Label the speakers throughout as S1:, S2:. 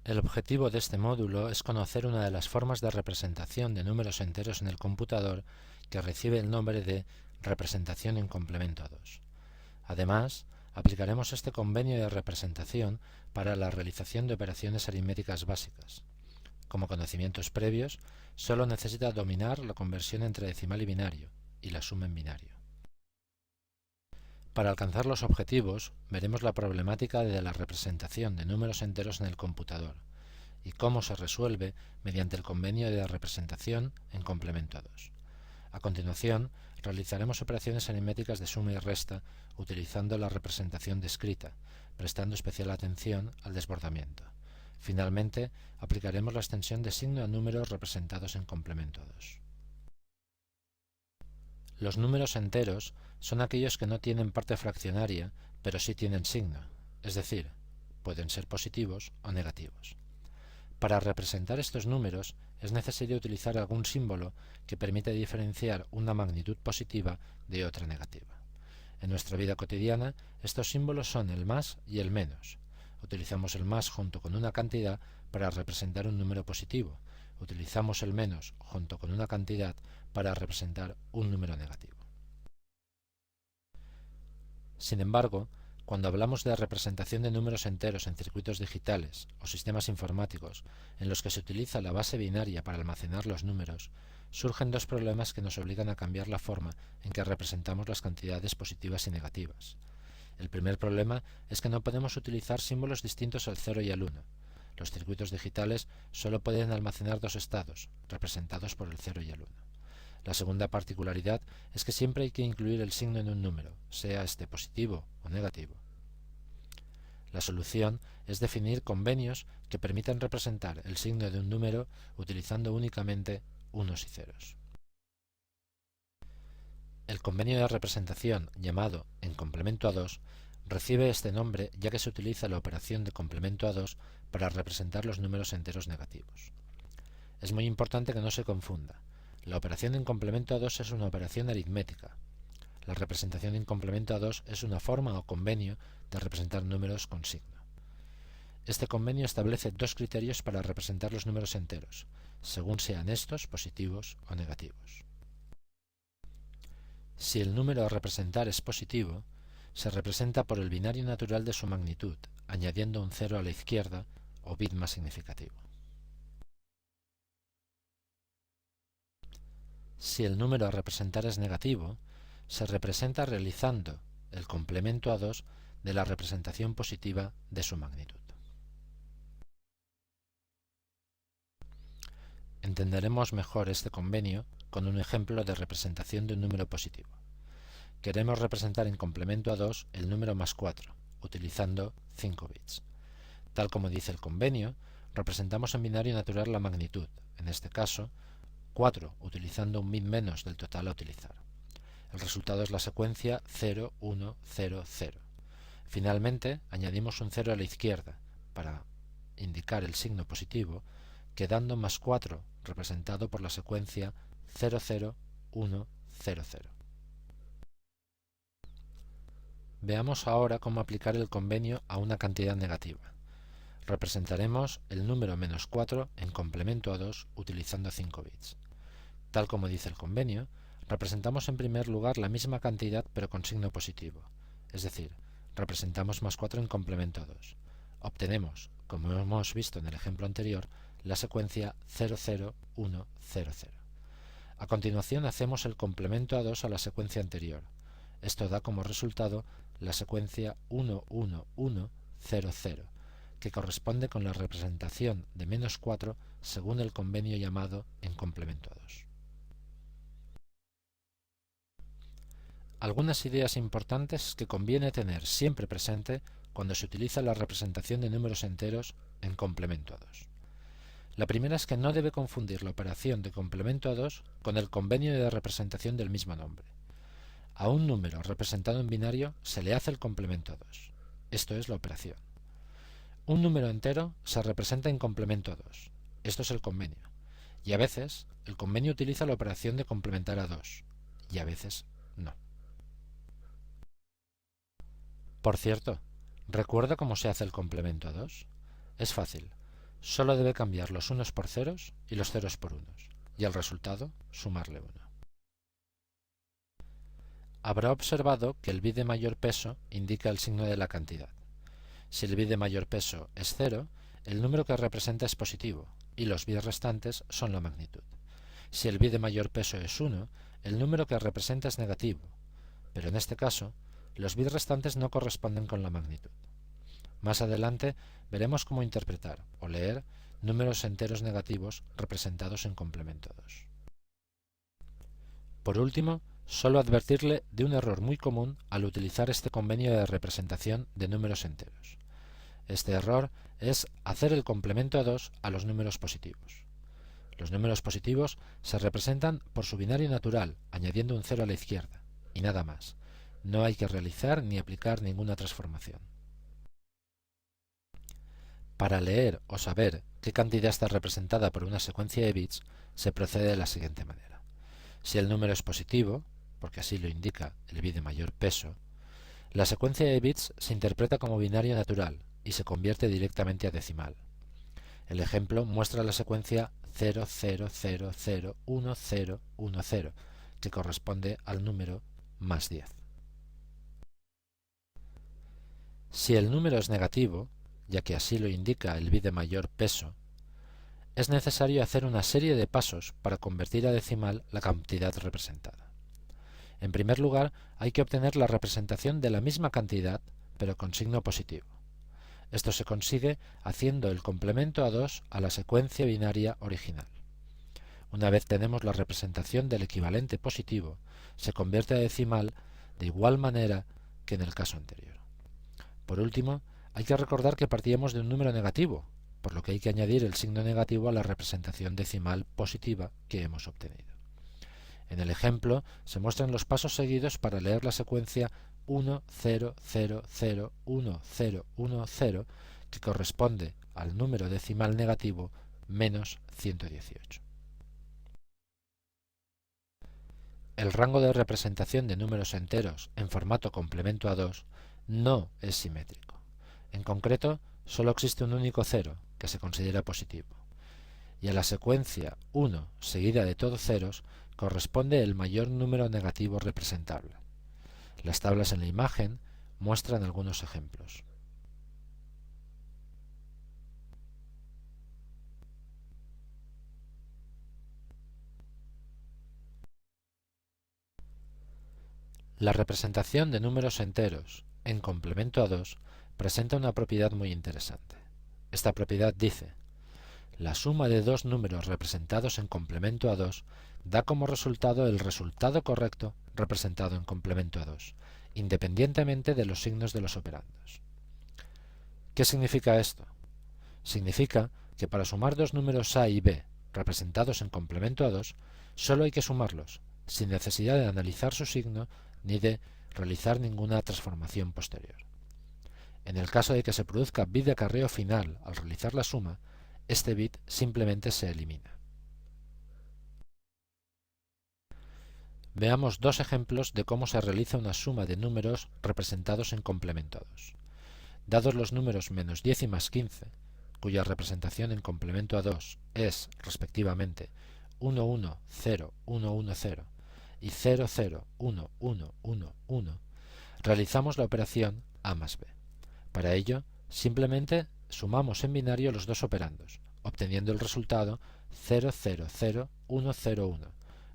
S1: El objetivo de este módulo es conocer una de las formas de representación de números enteros en el computador que recibe el nombre de representación en complemento a 2. Además, aplicaremos este convenio de representación para la realización de operaciones aritméticas básicas. Como conocimientos previos, solo necesita dominar la conversión entre decimal y binario y la suma en binario. Para alcanzar los objetivos, veremos la problemática de la representación de números enteros en el computador y cómo se resuelve mediante el convenio de representación en complemento a 2. A continuación, realizaremos operaciones aritméticas de suma y resta utilizando la representación descrita, prestando especial atención al desbordamiento. Finalmente, aplicaremos la extensión de signo a números representados en complemento a 2. Los números enteros son aquellos que no tienen parte fraccionaria, pero sí tienen signo, es decir, pueden ser positivos o negativos. Para representar estos números es necesario utilizar algún símbolo que permita diferenciar una magnitud positiva de otra negativa. En nuestra vida cotidiana, estos símbolos son el más y el menos. Utilizamos el más junto con una cantidad para representar un número positivo. Utilizamos el menos junto con una cantidad para representar un número negativo. Sin embargo, cuando hablamos de representación de números enteros en circuitos digitales o sistemas informáticos en los que se utiliza la base binaria para almacenar los números, surgen dos problemas que nos obligan a cambiar la forma en que representamos las cantidades positivas y negativas. El primer problema es que no podemos utilizar símbolos distintos al 0 y al 1. Los circuitos digitales solo pueden almacenar dos estados, representados por el 0 y el 1. La segunda particularidad es que siempre hay que incluir el signo en un número, sea este positivo o negativo. La solución es definir convenios que permitan representar el signo de un número utilizando únicamente unos y ceros. El convenio de representación, llamado en complemento a 2, recibe este nombre ya que se utiliza la operación de complemento a 2 para representar los números enteros negativos. Es muy importante que no se confunda. La operación en complemento a 2 es una operación aritmética. La representación en complemento a 2 es una forma o convenio de representar números con signo. Este convenio establece dos criterios para representar los números enteros, según sean estos positivos o negativos. Si el número a representar es positivo, se representa por el binario natural de su magnitud, añadiendo un 0 a la izquierda o bit más significativo. Si el número a representar es negativo, se representa realizando el complemento a 2 de la representación positiva de su magnitud. Entenderemos mejor este convenio con un ejemplo de representación de un número positivo. Queremos representar en complemento a 2 el número más 4, utilizando 5 bits. Tal como dice el convenio, representamos en binario natural la magnitud, en este caso 4, utilizando un bit menos del total a utilizar. El resultado es la secuencia 0, 1, 0, 0. Finalmente, añadimos un 0 a la izquierda para indicar el signo positivo, quedando más 4 representado por la secuencia 0, 0, 1, 0, 0. Veamos ahora cómo aplicar el convenio a una cantidad negativa. Representaremos el número menos 4 en complemento a 2 utilizando 5 bits. Tal como dice el convenio, representamos en primer lugar la misma cantidad pero con signo positivo, es decir, representamos más 4 en complemento a 2. Obtenemos, como hemos visto en el ejemplo anterior, la secuencia 0, 0, 1, 0, 0. A continuación hacemos el complemento a 2 a la secuencia anterior. Esto da como resultado la secuencia 1, 1, 1, 0, 0, que corresponde con la representación de menos 4 según el convenio llamado en complemento a 2. Algunas ideas importantes que conviene tener siempre presente cuando se utiliza la representación de números enteros en complemento a 2. La primera es que no debe confundir la operación de complemento a 2 con el convenio de representación del mismo nombre. A un número representado en binario se le hace el complemento a 2. Esto es la operación. Un número entero se representa en complemento a 2. Esto es el convenio. Y a veces el convenio utiliza la operación de complementar a 2. Y a veces no. Por cierto, ¿recuerda cómo se hace el complemento a 2? Es fácil. solo debe cambiar los unos por ceros y los ceros por unos, y al resultado sumarle 1. Habrá observado que el bit de mayor peso indica el signo de la cantidad. Si el bit de mayor peso es 0, el número que representa es positivo, y los bits restantes son la magnitud. Si el bit de mayor peso es 1, el número que representa es negativo, pero en este caso, los bits restantes no corresponden con la magnitud. Más adelante veremos cómo interpretar o leer números enteros negativos representados en complemento 2. Por último, solo advertirle de un error muy común al utilizar este convenio de representación de números enteros. Este error es hacer el complemento a 2 a los números positivos. Los números positivos se representan por su binario natural, añadiendo un 0 a la izquierda, y nada más. No hay que realizar ni aplicar ninguna transformación. Para leer o saber qué cantidad está representada por una secuencia de bits, se procede de la siguiente manera. Si el número es positivo, porque así lo indica el bit de mayor peso, la secuencia de bits se interpreta como binario natural y se convierte directamente a decimal. El ejemplo muestra la secuencia 00001010, que corresponde al número más 10. Si el número es negativo, ya que así lo indica el bit de mayor peso, es necesario hacer una serie de pasos para convertir a decimal la cantidad representada. En primer lugar, hay que obtener la representación de la misma cantidad, pero con signo positivo. Esto se consigue haciendo el complemento a 2 a la secuencia binaria original. Una vez tenemos la representación del equivalente positivo, se convierte a decimal de igual manera que en el caso anterior. Por último, hay que recordar que partíamos de un número negativo, por lo que hay que añadir el signo negativo a la representación decimal positiva que hemos obtenido. En el ejemplo se muestran los pasos seguidos para leer la secuencia 10001010, que corresponde al número decimal negativo menos 118. El rango de representación de números enteros en formato complemento a 2 no es simétrico. En concreto, solo existe un único 0, que se considera positivo, y a la secuencia 1 seguida de todos ceros corresponde el mayor número negativo representable. Las tablas en la imagen muestran algunos ejemplos. La representación de números enteros en complemento a 2 presenta una propiedad muy interesante. Esta propiedad dice: la suma de dos números representados en complemento a 2 da como resultado el resultado correcto representado en complemento a 2, independientemente de los signos de los operandos. ¿Qué significa esto? Significa que para sumar dos números A y B representados en complemento a 2, solo hay que sumarlos, sin necesidad de analizar su signo ni de realizar ninguna transformación posterior. En el caso de que se produzca bit de acarreo final al realizar la suma, este bit simplemente se elimina. Veamos dos ejemplos de cómo se realiza una suma de números representados en complemento a 2. Dados los números menos 10 y más 15, cuya representación en complemento a 2 es, respectivamente, 1, 1, 0, 1, 1, 0 y 0, 0, 1, 1, 1, 1, realizamos la operación A más B. Para ello, simplemente sumamos en binario los dos operandos, obteniendo el resultado 0, 0, 0, 1, 0, 1,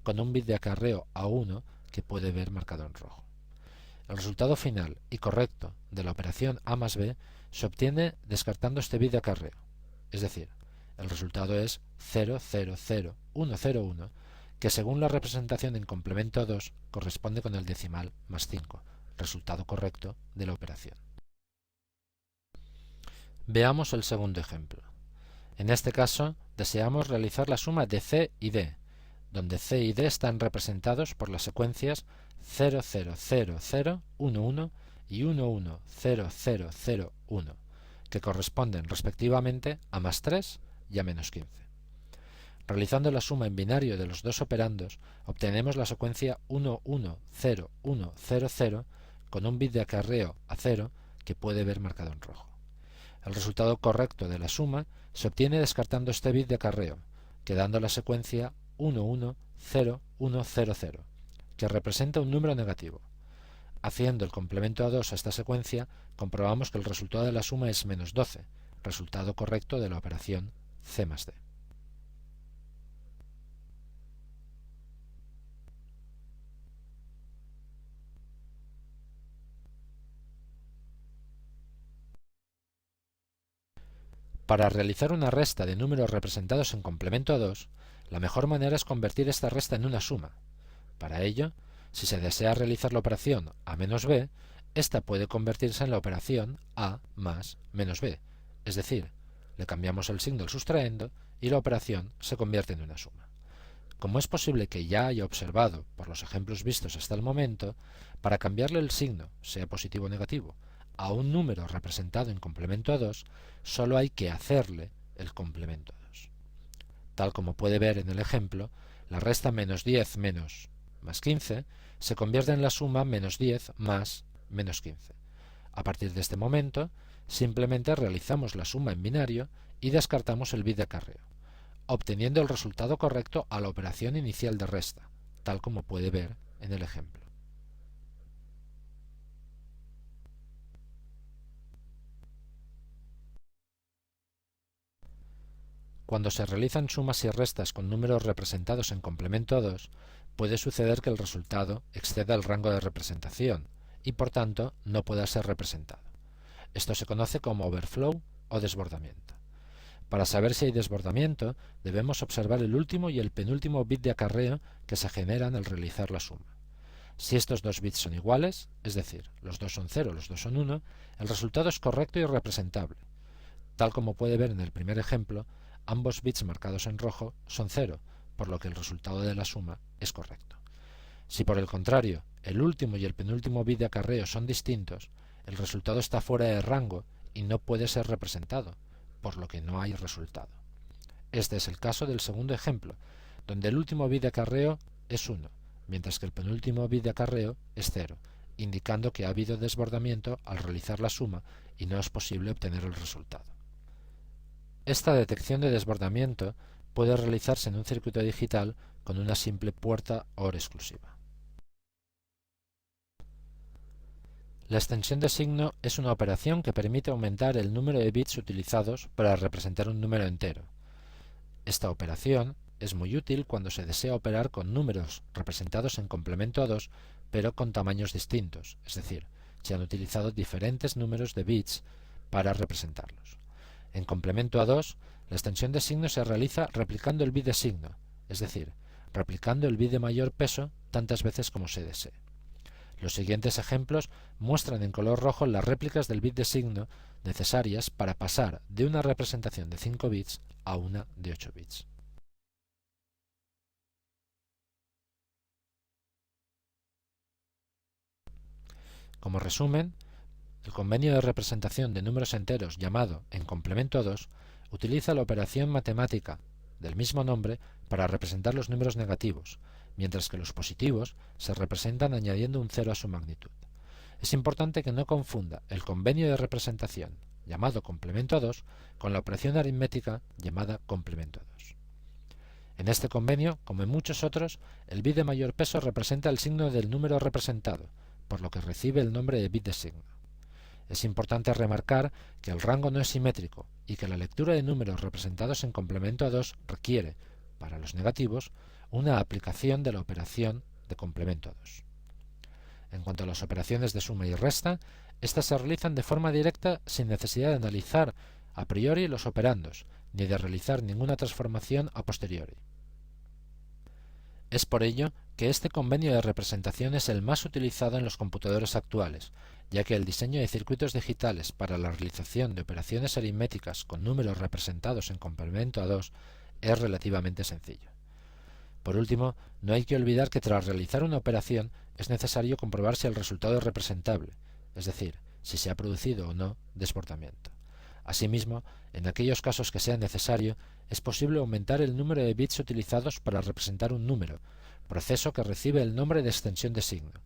S1: con un bit de acarreo a 1 que puede ver marcado en rojo. El resultado final y correcto de la operación A más B se obtiene descartando este bit de acarreo, es decir, el resultado es 0, 0, 0, 1, 0, 1, que según la representación en complemento a 2 corresponde con el decimal más 5, resultado correcto de la operación. Veamos el segundo ejemplo. En este caso, deseamos realizar la suma de C y D, donde C y D están representados por las secuencias 0, 0, 0, 0, 1, 1 y 1, 1, 0, 0, 0, 1, que corresponden respectivamente a más 3 y a menos 15. Realizando la suma en binario de los dos operandos, obtenemos la secuencia 1, 1, 0, 1, 0, 0, con un bit de acarreo a 0 que puede ver marcado en rojo. El resultado correcto de la suma se obtiene descartando este bit de acarreo, quedando la secuencia 110100, que representa un número negativo. Haciendo el complemento a 2 a esta secuencia, comprobamos que el resultado de la suma es menos 12, resultado correcto de la operación C más D. Para realizar una resta de números representados en complemento a 2, la mejor manera es convertir esta resta en una suma. Para ello, si se desea realizar la operación a menos b, esta puede convertirse en la operación a más menos b, es decir, le cambiamos el signo al sustraendo y la operación se convierte en una suma. Como es posible que ya haya observado por los ejemplos vistos hasta el momento, para cambiarle el signo, sea positivo o negativo, a un número representado en complemento a 2, solo hay que hacerle el complemento a 2. Tal como puede ver en el ejemplo, la resta menos 10 menos más 15 se convierte en la suma menos 10 más menos 15. A partir de este momento, simplemente realizamos la suma en binario y descartamos el bit de acarreo, obteniendo el resultado correcto a la operación inicial de resta, tal como puede ver en el ejemplo. Cuando se realizan sumas y restas con números representados en complemento a 2, puede suceder que el resultado exceda el rango de representación y por tanto no pueda ser representado. Esto se conoce como overflow o desbordamiento. Para saber si hay desbordamiento, debemos observar el último y el penúltimo bit de acarreo que se generan al realizar la suma. Si estos dos bits son iguales, es decir, los dos son 0, los dos son 1, el resultado es correcto y representable. Tal como puede ver en el primer ejemplo, ambos bits marcados en rojo son 0, por lo que el resultado de la suma es correcto. Si por el contrario, el último y el penúltimo bit de acarreo son distintos, el resultado está fuera de rango y no puede ser representado, por lo que no hay resultado. Este es el caso del segundo ejemplo, donde el último bit de acarreo es 1, mientras que el penúltimo bit de acarreo es 0, indicando que ha habido desbordamiento al realizar la suma y no es posible obtener el resultado. Esta detección de desbordamiento puede realizarse en un circuito digital con una simple puerta OR exclusiva. La extensión de signo es una operación que permite aumentar el número de bits utilizados para representar un número entero. Esta operación es muy útil cuando se desea operar con números representados en complemento a 2, pero con tamaños distintos, es decir, se han utilizado diferentes números de bits para representarlos. En complemento a 2, la extensión de signo se realiza replicando el bit de signo, es decir, replicando el bit de mayor peso tantas veces como se desee. Los siguientes ejemplos muestran en color rojo las réplicas del bit de signo necesarias para pasar de una representación de 5 bits a una de 8 bits. Como resumen, el convenio de representación de números enteros llamado en complemento a 2 utiliza la operación matemática del mismo nombre para representar los números negativos, mientras que los positivos se representan añadiendo un 0 a su magnitud. Es importante que no confunda el convenio de representación llamado complemento a 2 con la operación aritmética llamada complemento a 2. En este convenio, como en muchos otros, el bit de mayor peso representa el signo del número representado, por lo que recibe el nombre de bit de signo. Es importante remarcar que el rango no es simétrico y que la lectura de números representados en complemento a 2 requiere, para los negativos, una aplicación de la operación de complemento a 2. En cuanto a las operaciones de suma y resta, estas se realizan de forma directa sin necesidad de analizar a priori los operandos, ni de realizar ninguna transformación a posteriori. Es por ello que este convenio de representación es el más utilizado en los computadores actuales, ya que el diseño de circuitos digitales para la realización de operaciones aritméticas con números representados en complemento a 2 es relativamente sencillo. Por último, no hay que olvidar que tras realizar una operación es necesario comprobar si el resultado es representable, es decir, si se ha producido o no desbordamiento. Asimismo, en aquellos casos que sea necesario, es posible aumentar el número de bits utilizados para representar un número, proceso que recibe el nombre de extensión de signo,